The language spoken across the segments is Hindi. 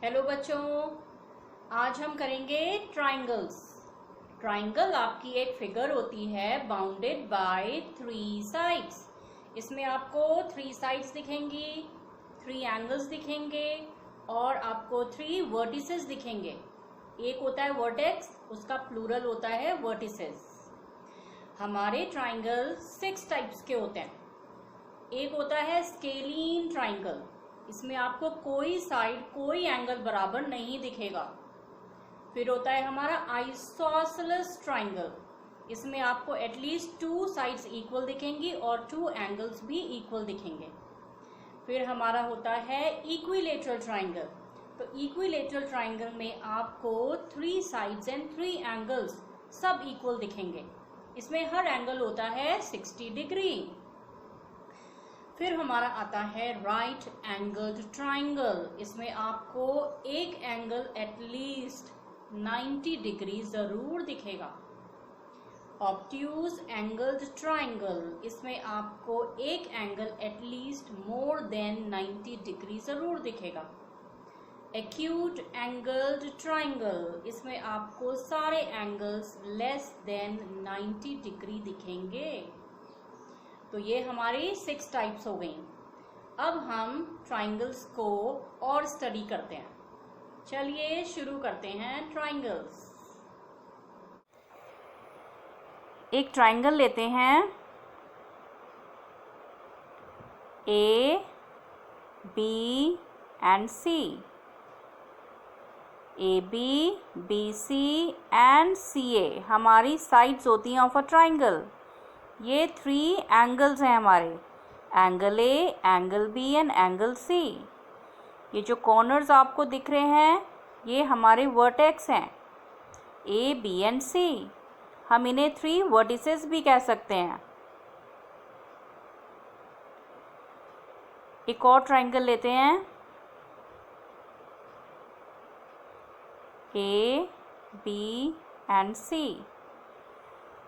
हेलो बच्चों, आज हम करेंगे ट्राइंगल्स। ट्राइंगल आपकी एक फिगर होती है बाउंडेड बाय 3 साइड्स। इसमें आपको 3 साइड्स दिखेंगी, 3 एंगल्स दिखेंगे और आपको 3 वर्टिसेस दिखेंगे। एक होता है वर्टेक्स, उसका प्लूरल होता है वर्टिसेस। हमारे ट्राइंगल 6 टाइप्स के होते हैं। एक होता है स्केलीन ट्राइंगल, इसमें आपको कोई साइड कोई एंगल बराबर नहीं दिखेगा। फिर होता है हमारा आइसोसेलेस ट्राइंगल, इसमें आपको एटलीस्ट 2 साइड्स इक्वल दिखेंगी और 2 एंगल्स भी इक्वल दिखेंगे। फिर हमारा होता है इक्विलेटरल ट्राइंगल। तो इक्विलेटरल ट्राइंगल में आपको 3 साइड्स एंड 3 एंगल्स सब इक्वल दिखेंगे। इसमें हर एंगल होता है 60 डिग्री। फिर हमारा आता है राइट एंगल्ड ट्राइंगल, इसमें आपको एक एंगल एटलीस्ट 90 डिग्री जरूर दिखेगा। ऑब्ट्यूज एंगल्ड ट्राइंगल, इसमें आपको एक angle at least more than 90 degree जरूर दिखेगा। एक्यूट एंगल्ड ट्राइंगल, इसमें आपको सारे एंगल्स लेस देन 90 डिग्री दिखेंगे। तो ये हमारी 6 टाइप्स हो गई। अब हम ट्राइंगल्स को और स्टडी करते हैं। चलिए शुरू करते हैं ट्राइंगल्स। एक ट्राइंगल लेते हैं A, B and C. A B C and C A हमारी साइड्स होती हैं ऑफ अ ट्राइंगल। ये 3 एंगल्स हैं हमारे, angle A, angle B and angle C. ये जो कॉर्नर्स आपको दिख रहे हैं ये हमारे वर्टेक्स हैं, ए, बी एंड सी। हम इन्हें 3 वर्टिसेस भी कह सकते हैं। एक और ट्राइंगल लेते हैं A, B and C.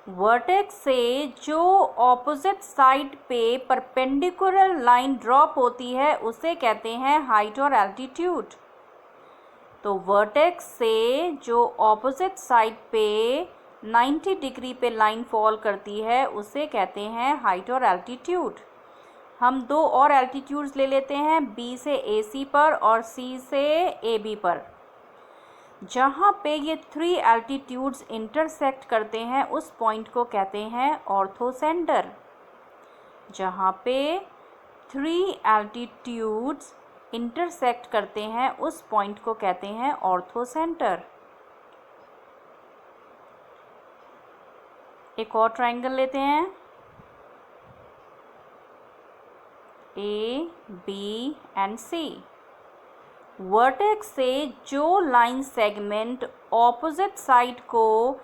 Vertex से जो ऑपोजिट साइड पे परपेंडिकुलर लाइन ड्रॉप होती है उसे कहते हैं हाइट और एल्टीट्यूड। तो वर्टेक्स से जो ऑपोजिट साइड पे 90 डिग्री पे लाइन फॉल करती है उसे कहते हैं हाइट और एल्टीट्यूड। हम 2 और एल्टीट्यूड्स ले लेते हैं, बी से ए सी पर और सी से ए बी पर। जहाँ पे ये 3 एल्टीट्यूड्स इंटरसेक्ट करते हैं उस पॉइंट को कहते हैं ऑर्थोसेंटर। जहाँ पे 3 एल्टीट्यूड्स इंटरसेक्ट करते हैं उस पॉइंट को कहते हैं ऑर्थोसेंटर। एक और ट्राइंगल लेते हैं A, B and C. Vertex से जो लाइन सेगमेंट ऑपोजिट साइड को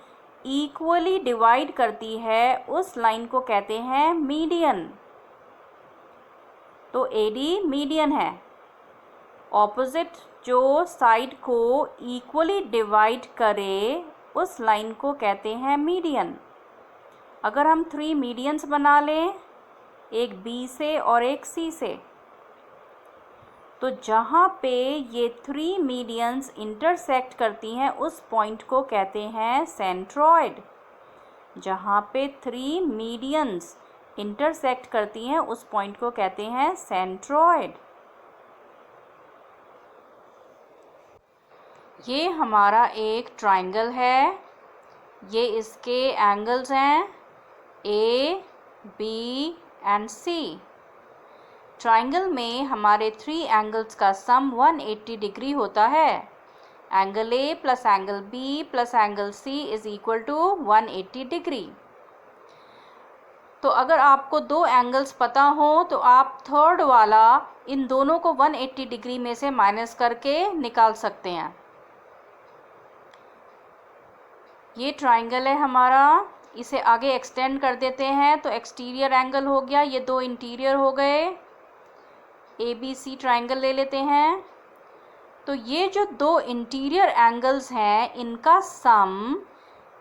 इक्वली डिवाइड करती है उस लाइन को कहते हैं मीडियन। तो एडी मीडियन है। ऑपोजिट जो साइड को इक्वली डिवाइड करे उस लाइन को कहते हैं मीडियन। अगर हम 3 मीडियंस बना लें, एक बी से और एक सी से, तो जहाँ पे ये 3 मीडियंस इंटरसेक्ट करती हैं उस पॉइंट को कहते हैं सेंट्रॉइड। जहाँ पे 3 मीडियंस इंटरसेक्ट करती हैं उस पॉइंट को कहते हैं सेंट्रॉइड। ये हमारा एक ट्राइंगल है, ये इसके एंगल्स हैं A, B and C. Triangle में हमारे 3 एंगल्स का सम 180 डिग्री होता है। Angle A plus angle B plus angle C is equal to 180 degree. तो अगर आपको 2 एंगल्स पता हो तो आप थर्ड वाला इन दोनों को 180 डिग्री में से माइनस करके निकाल सकते हैं। ये ट्राइंगल है हमारा, इसे आगे एक्सटेंड कर देते हैं तो एक्सटीरियर एंगल हो गया, ये 2 इंटीरियर हो गए। ए बी सी ट्राइंगल ले लेते हैं। तो ये जो 2 इंटीरियर एंगल्स हैं इनका सम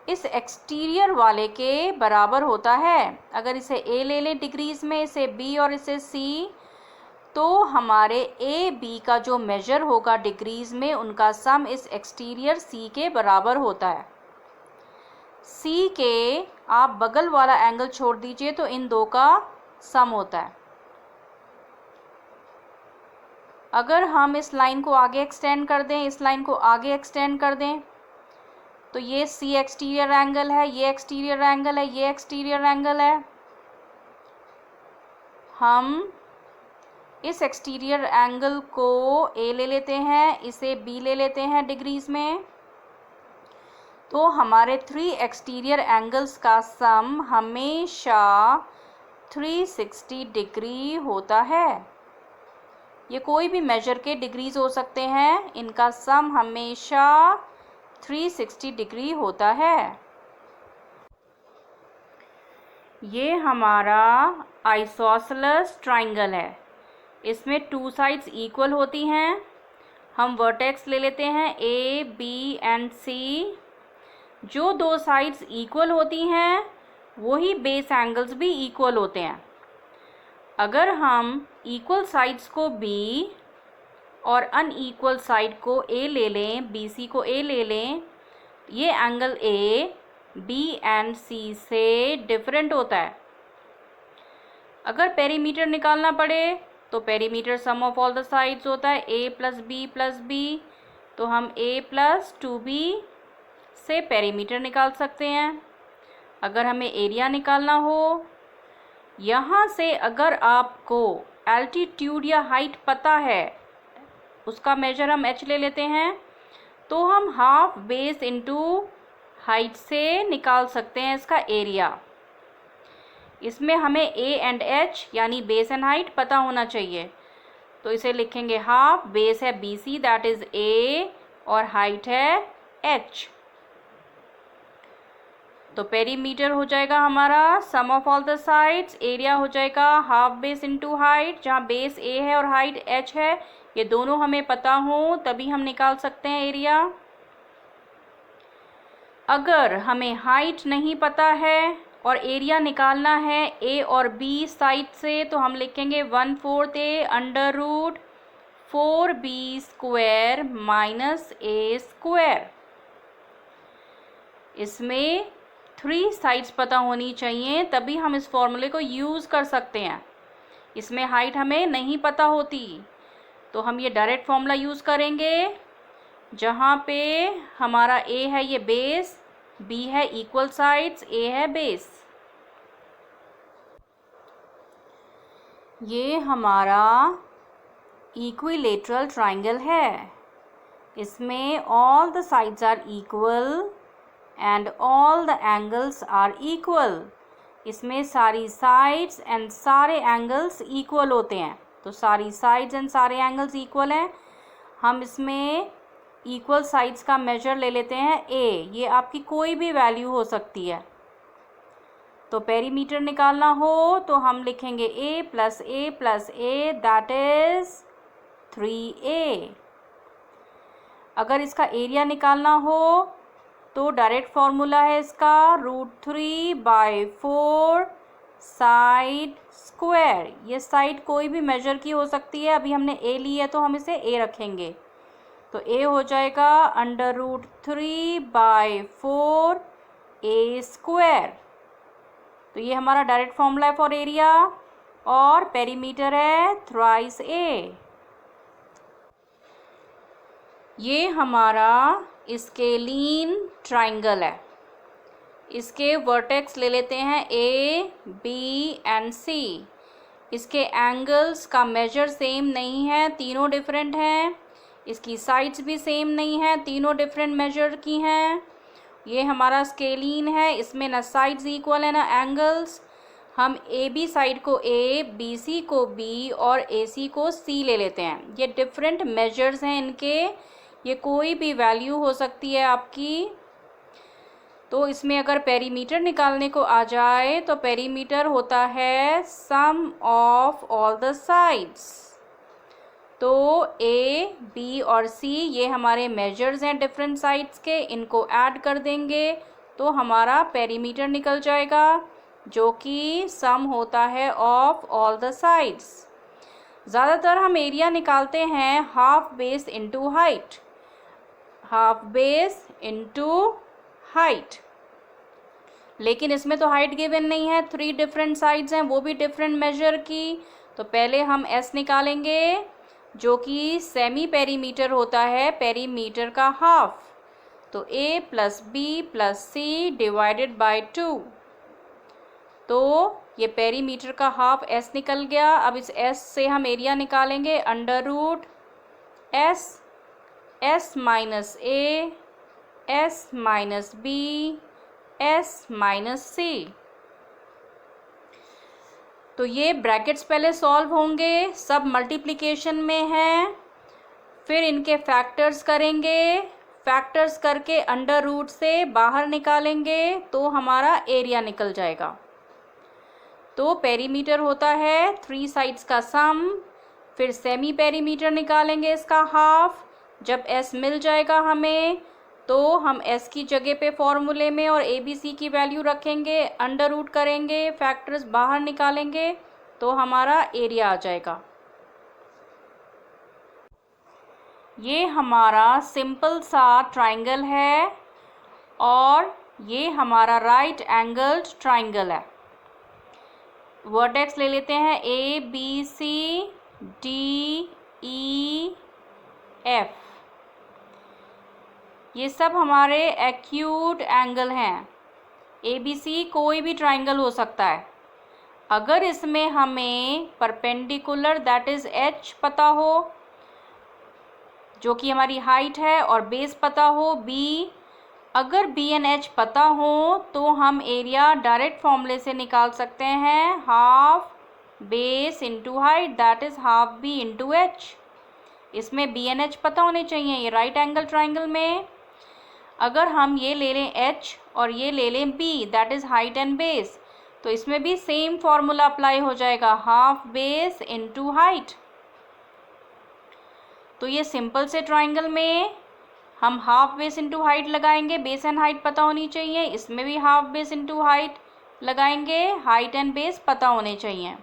इस एक्सटीरियर वाले के बराबर होता है। अगर इसे ए ले लें डिग्रीज में, इसे बी और इसे सी, तो हमारे ए बी का जो मेजर होगा डिग्रीज में, उनका सम इस एक्सटीरियर सी के बराबर होता है। सी के आप बगल वाला एंगल छोड़ दीजिए तो इन दो का सम होता है। अगर हम इस लाइन को आगे एक्सटेंड कर दें, इस लाइन को आगे एक्सटेंड कर दें, तो ये सी एक्सटीरियर एंगल है, ये एक्सटीरियर एंगल है, ये एक्सटीरियर एंगल है। हम इस एक्सटीरियर एंगल को ए ले लेते हैं, इसे बी ले लेते हैं डिग्रीज में, तो हमारे 3 एक्सटीरियर एंगल्स का सम हमेशा 360 डिग्री होता है। ये कोई भी मेजर के डिग्रीज हो सकते हैं, इनका सम हमेशा 360 डिग्री होता है। ये हमारा आइसोसेलेस ट्राइंगल है। इसमें 2 साइड्स इक्वल होती हैं। हम वर्टेक्स ले लेते हैं ए बी एंड सी। जो 2 साइड्स इक्वल होती हैं वही बेस एंगल्स भी इक्वल होते हैं। अगर हम इक्वल साइड्स को बी और अनइक्वल साइड को ए ले लें, बी सी को ए ले लें, ये angle A B and C से डिफरेंट होता है। अगर पेरीमीटर निकालना पड़े तो perimeter sum of all the sides होता है ए प्लस बी, तो हम ए प्लस 2b से पेरीमीटर निकाल सकते हैं। अगर हमें एरिया निकालना हो, यहाँ से अगर आपको एल्टीट्यूड या हाइट पता है, उसका मेजर हम h ले लेते हैं, तो हम हाफ बेस इनटू हाइट से निकाल सकते हैं इसका एरिया। इसमें हमें a एंड h यानी बेस एंड हाइट पता होना चाहिए, तो इसे लिखेंगे हाफ, बेस है BC दैट इज a और हाइट है h। तो पेरीमीटर हो जाएगा हमारा sum of all the sides, area हो जाएगा हाफ बेस इनटू हाइट, जहाँ बेस a है और हाइट h है। ये दोनों हमें पता हो तभी हम निकाल सकते हैं एरिया। अगर हमें हाइट नहीं पता है और एरिया निकालना है ए और बी साइड से, तो हम लिखेंगे 1/4 A under root 4b square minus a square. इसमें 3 साइड्स पता होनी चाहिए तभी हम इस फॉर्मूले को यूज़ कर सकते हैं। इसमें हाइट हमें नहीं पता होती, तो हम ये डायरेक्ट फॉर्मूला यूज़ करेंगे, जहाँ पे हमारा a है ये बेस, b है इक्वल साइड्स, a है बेस। ये हमारा इक्विलेटरल ट्राइंगल है। इसमें all the sides are equal and all the angles are equal. इसमें सारी साइड्स एंड सारे एंगल्स इक्वल होते हैं, तो सारी साइड्स एंड सारे एंगल्स इक्वल हैं। हम इसमें इक्वल साइड्स का मेजर ले लेते हैं a, ये आपकी कोई भी वैल्यू हो सकती है। तो पेरीमीटर निकालना हो तो हम लिखेंगे a plus a that is 3a। अगर इसका एरिया निकालना हो तो डायरेक्ट फॉर्मूला है इसका √3/4 साइड स्क्वायर। ये साइड कोई भी मेजर की हो सकती है, अभी हमने a ली है तो हम इसे a रखेंगे, तो a हो जाएगा √3/4 a स्क्वायर। तो ये हमारा डायरेक्ट फॉर्मूला है फॉर एरिया, और पेरीमीटर है थ्राइस a। ये हमारा स्केलीन ट्राइंगल है। इसके वर्टेक्स ले लेते हैं a, b एंड c। इसके एंगल्स का मेजर सेम नहीं है, तीनों डिफरेंट हैं। इसकी साइड्स भी सेम नहीं है, तीनों डिफरेंट मेजर की हैं। ये हमारा स्केलीन है, इसमें ना साइड्स इक्वल है ना एंगल्स। हम ए बी साइड को a, बी सी को b और ए सी को c ले लेते हैं। ये डिफरेंट मेजर्स हैं इनके, ये कोई भी वैल्यू हो सकती है आपकी। तो इसमें अगर पेरीमीटर निकालने को आ जाए तो पेरीमीटर होता है सम ऑफ ऑल द साइड्स। तो a, b और c ये हमारे मेजर्स हैं डिफरेंट साइड्स के, इनको ऐड कर देंगे तो हमारा पेरीमीटर निकल जाएगा, जो कि सम होता है ऑफ ऑल द साइड्स। ज़्यादातर हम एरिया निकालते हैं half base into height, half base into height, लेकिन इसमें तो हाइट गिवन नहीं है, 3 डिफरेंट साइड्स हैं, वो भी डिफरेंट मेजर की। तो पहले हम एस निकालेंगे जो कि सेमी पेरीमीटर होता है, पेरीमीटर का हाफ, तो a plus B plus C divided by 2। तो ये पेरीमीटर का हाफ s निकल गया। अब इस s से हम एरिया निकालेंगे, under root s minus a, s minus B, s minus C. तो ये ब्रैकेट्स पहले सॉल्व होंगे, सब मल्टीप्लिकेशन में है, फिर इनके फैक्टर्स करेंगे, फैक्टर्स करके अंडर रूट से बाहर निकालेंगे तो हमारा एरिया निकल जाएगा। तो पेरीमीटर होता है 3 साइड्स का सम, फिर सेमी पेरीमीटर निकालेंगे इसका हाफ। जब s मिल जाएगा हमें तो हम s की जगह पे फॉर्मूले में और ABC की वैल्यू रखेंगे, अंडर रूट करेंगे, फैक्टर्स बाहर निकालेंगे तो हमारा एरिया आ जाएगा। ये हमारा सिंपल सा ट्राइंगल है और ये हमारा राइट एंगल्ड ट्राइंगल है। वर्टेक्स ले लेते हैं ABC, DE, F, ये सब हमारे एक्यूट एंगल हैं। ABC कोई भी ट्राइंगल हो सकता है। अगर इसमें हमें परपेंडिकुलर दैट इज़ H पता हो, जो कि हमारी हाइट है, और बेस पता हो B, अगर B एंड H पता हो तो हम एरिया डायरेक्ट फॉर्मूले से निकाल सकते हैं, half base into height that is half B into H। इसमें B एंड H पता होने चाहिए ये राइट एंगल ट्राइंगल में। अगर हम ये ले लें H और ये ले लें B that is height and base, तो इसमें भी सेम फॉर्मूला अप्लाई हो जाएगा, हाफ बेस इंटू हाइट। तो ये सिंपल से ट्राइंगल में हम हाफ बेस इंटू हाइट लगाएंगे, बेस एंड हाइट पता होनी चाहिए। इसमें भी हाफ बेस इंटू हाइट लगाएंगे, हाइट एंड बेस पता होने चाहिए।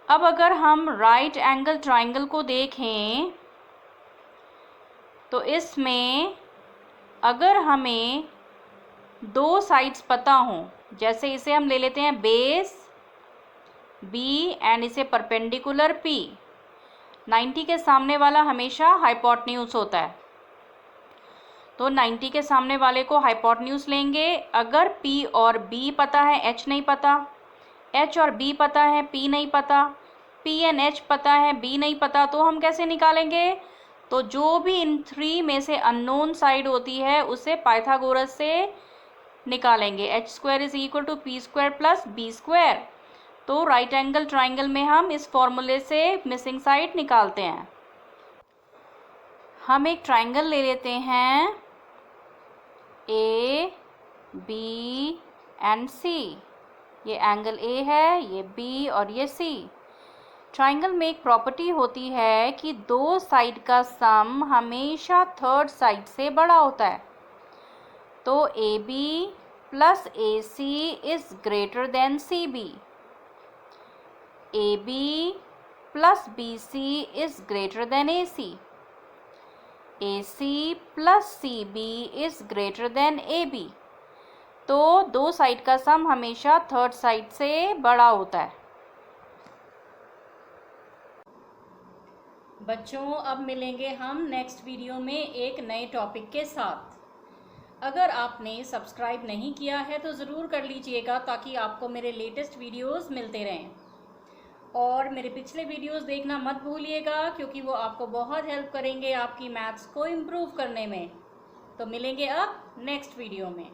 अब अगर हम राइट एंगल ट्राइंगल को देखें तो इसमें अगर हमें 2 साइड्स पता हों, जैसे इसे हम ले लेते हैं बेस B एंड इसे परपेंडिकुलर P, 90 के सामने वाला हमेशा हाइपोटेन्यूज होता है, तो 90 के सामने वाले को हाइपोटेन्यूज लेंगे। अगर P और B पता है, H नहीं पता, H और B पता है, P नहीं पता, P एंड H पता है, B नहीं पता, तो हम कैसे निकालेंगे? तो जो भी इन 3 में से अननोन साइड होती है उसे पाइथागोरस से निकालेंगे, h² is equal to p² plus b²। तो राइट एंगल ट्राइंगल में हम इस फॉर्मूले से मिसिंग साइड निकालते हैं। हम एक ट्राइंगल ले लेते हैं A, B एंड C। ये एंगल A है, ये B और ये C। ट्राइंगल में एक प्रॉपर्टी होती है कि 2 साइड का सम हमेशा थर्ड साइड से बड़ा होता है। तो AB plus AC is greater than CB, AB plus BC is greater than AC, AC plus CB is greater than AB। तो 2 साइड का सम हमेशा थर्ड साइड से बड़ा होता है। बच्चों, अब मिलेंगे हम नेक्स्ट वीडियो में एक नए टॉपिक के साथ। अगर आपने सब्सक्राइब नहीं किया है तो ज़रूर कर लीजिएगा ताकि आपको मेरे लेटेस्ट वीडियोस मिलते रहें। और मेरे पिछले वीडियोस देखना मत भूलिएगा क्योंकि वो आपको बहुत हेल्प करेंगे आपकी मैथ्स को इम्प्रूव करने में। तो मिलेंगे अब नेक्स्ट वीडियो में।